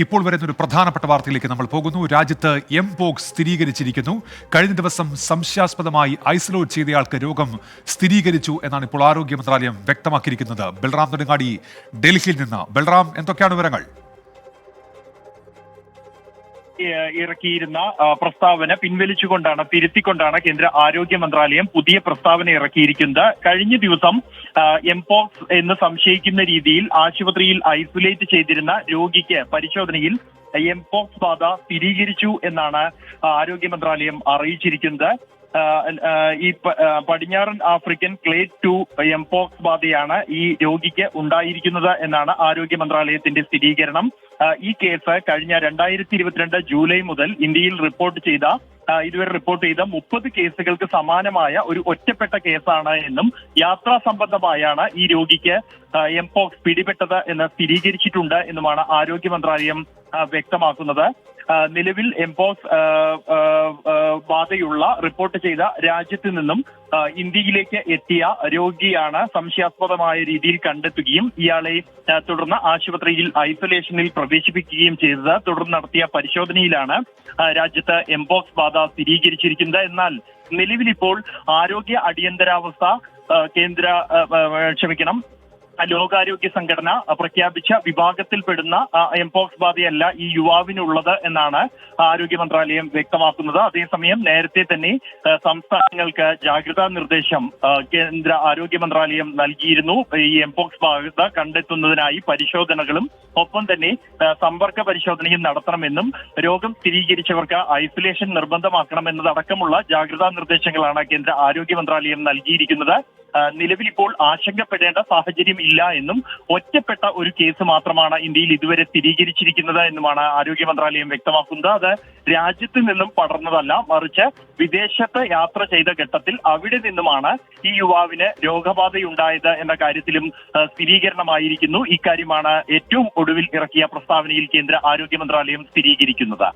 ഇപ്പോൾ വരുന്ന ഒരു പ്രധാനപ്പെട്ട വാർത്തയിലേക്ക് നമ്മൾ പോകുന്നു. രാജ്യത്ത് എംപോക്സ് സ്ഥിരീകരിച്ചിരിക്കുന്നു. കഴിഞ്ഞ ദിവസം സംശയാസ്പദമായി ഐസൊലേറ്റ് ചെയ്തയാൾക്ക് രോഗം സ്ഥിരീകരിച്ചു എന്നാണ് ഇപ്പോൾ ആരോഗ്യ മന്ത്രാലയം വ്യക്തമാക്കിയിരിക്കുന്നത്. ബൽറാം നെടുങ്ങാടി ഡൽഹിയിൽ നിന്ന്. ബൽറാം, എന്തൊക്കെയാണ് വിവരങ്ങൾ? ഇറക്കിയിരുന്ന പ്രസ്താവന പിൻവലിച്ചുകൊണ്ടാണ്, തിരുത്തിക്കൊണ്ടാണ് കേന്ദ്ര ആരോഗ്യ മന്ത്രാലയം പുതിയ പ്രസ്താവന ഇറക്കിയിരിക്കുന്നത്. കഴിഞ്ഞ ദിവസം എംപോക്സ് എന്ന് സംശയിക്കുന്ന രീതിയിൽ ആശുപത്രിയിൽ ഐസൊലേറ്റ് ചെയ്തിരുന്ന രോഗിക്ക് പരിശോധനയിൽ എംപോക്സ് ബാധ സ്ഥിരീകരിച്ചു എന്നാണ് ആരോഗ്യ മന്ത്രാലയം അറിയിച്ചിരിക്കുന്നത്. ഈ പടിഞ്ഞാറൻ ആഫ്രിക്കൻ ക്ലേഡ് 2 എംപോക്സ് ബാധയാണ് ഈ രോഗിക്ക് ഉണ്ടായിരിക്കുന്നത് എന്നാണ് ആരോഗ്യ മന്ത്രാലയത്തിന്റെ സ്ഥിരീകരണം. ഈ കേസ് കഴിഞ്ഞ 2022 ജൂലൈ മുതൽ ഇന്ത്യയിൽ ഇതുവരെ റിപ്പോർട്ട് ചെയ്ത 30 കേസുകൾക്ക് സമാനമായ ഒരു ഒറ്റപ്പെട്ട കേസാണ് എന്നും യാത്രാ സംബന്ധമായാണ് ഈ രോഗിക്ക് എംപോക്സ് പിടിപെട്ടത് എന്ന് സ്ഥിരീകരിച്ചിട്ടുണ്ട് എന്നുമാണ് ആരോഗ്യ മന്ത്രാലയം വ്യക്തമാക്കുന്നത്. നിലവിൽ എംപോക്സ് ബാധയുള്ള റിപ്പോർട്ട് ചെയ്ത രാജ്യത്ത് നിന്നും ഇന്ത്യയിലേക്ക് എത്തിയ രോഗിയാണ് സംശയാസ്പദമായ രീതിയിൽ കണ്ടെത്തുകയും ഇയാളെ തുടർന്ന് ആശുപത്രിയിൽ ഐസൊലേഷനിൽ പ്രവേശിപ്പിക്കുകയും ചെയ്തത്. തുടർന്ന് നടത്തിയ പരിശോധനയിലാണ് രാജ്യത്ത് എംപോക്സ് ബാധ സ്ഥിരീകരിച്ചിരിക്കുന്നത്. എന്നാൽ നിലവിലിപ്പോൾ ആരോഗ്യ അടിയന്തരാവസ്ഥ ലോകാരോഗ്യ സംഘടന പ്രഖ്യാപിച്ച വിഭാഗത്തിൽപ്പെടുന്ന എംപോക്സ് ബാധയല്ല ഈ യുവാവിനുള്ളത് എന്നാണ് ആരോഗ്യ മന്ത്രാലയം വ്യക്തമാക്കുന്നത്. അതേസമയം നേരത്തെ തന്നെ സംസ്ഥാനങ്ങൾക്ക് ജാഗ്രതാ നിർദ്ദേശം കേന്ദ്ര ആരോഗ്യ മന്ത്രാലയം നൽകിയിരുന്നു. ഈ എംപോക്സ് ബാധ കണ്ടെത്തുന്നതിനായി പരിശോധനകളും ഒപ്പം തന്നെ സമ്പർക്ക പരിശോധനയും നടത്തണമെന്നും രോഗം സ്ഥിരീകരിച്ചവർക്ക് ഐസൊലേഷൻ നിർബന്ധമാക്കണമെന്നതടക്കമുള്ള ജാഗ്രതാ നിർദ്ദേശങ്ങളാണ് കേന്ദ്ര ആരോഗ്യ മന്ത്രാലയം നൽകിയിരിക്കുന്നത്. നിലവിലിപ്പോൾ ആശങ്കപ്പെടേണ്ട സാഹചര്യം ഇല്ല എന്നും ഒറ്റപ്പെട്ട ഒരു കേസ് മാത്രമാണ് ഇന്ത്യയിൽ ഇതുവരെ സ്ഥിരീകരിച്ചിരിക്കുന്നത് എന്നുമാണ് ആരോഗ്യ മന്ത്രാലയം വ്യക്തമാക്കുന്നത്. അത് രാജ്യത്ത് നിന്നും പടർന്നതല്ല, മറിച്ച് വിദേശത്ത് യാത്ര ചെയ്ത ഘട്ടത്തിൽ അവിടെ നിന്നുമാണ് ഈ യുവാവിന് രോഗബാധയുണ്ടായത് എന്ന കാര്യത്തിലും സ്ഥിരീകരണമായിരിക്കുന്നു. ഇക്കാര്യമാണ് ഏറ്റവും ഒടുവിൽ ഇറക്കിയ പ്രസ്താവനയിൽ കേന്ദ്ര ആരോഗ്യ മന്ത്രാലയം സ്ഥിരീകരിക്കുന്നത്.